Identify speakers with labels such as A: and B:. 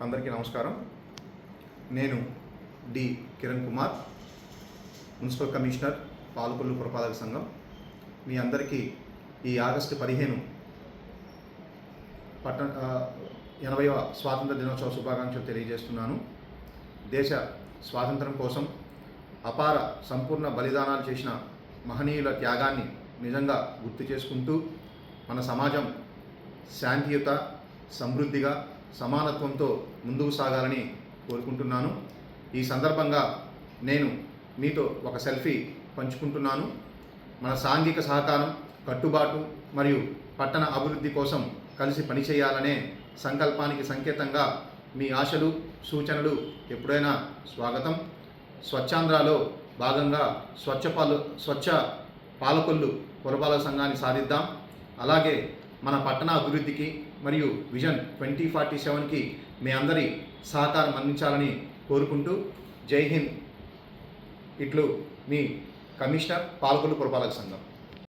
A: అందరికీ నమస్కారం. నేను D Kiran Kumar, municipal commissioner, Palakollu పురపాలక సంఘం. మీ అందరికీ ఈ ఆగస్టు 15 80వ స్వాతంత్ర దినోత్సవ శుభాకాంక్షలు తెలియజేస్తున్నాను. దేశ స్వాతంత్రం కోసం అపార సంపూర్ణ బలిదానాలు చేసిన మహనీయుల త్యాగాన్ని నిజంగా గుర్తు చేసుకుంటూ మన సమాజం శాంతియుత, సమృద్ధిగా, సమానత్వంతో ముందుకు సాగాలని కోరుకుంటున్నాను. ఈ సందర్భంగా నేను మీతో ఒక సెల్ఫీ పంచుకుంటున్నాను. మన సాంఘిక సహకారం, కట్టుబాటు మరియు పట్టణ అభివృద్ధి కోసం కలిసి పనిచేయాలనే సంకల్పానికి సంకేతంగా మీ ఆశలు, సూచనలు ఎప్పుడైనా స్వాగతం. స్వచ్ఛాంధ్రలో భాగంగా స్వచ్ఛ పాలకొల్లు పురపాలక సంఘాన్ని సాధిద్దాం. అలాగే మన పట్టణ అభివృద్ధికి మరియు విజన్ 2047కి మీ అందరి సహకారం అందించాలని కోరుకుంటూ జై హింద్. ఇట్లు మీ కమిషనర్, పాలకొల్లు పురపాలక సంఘం.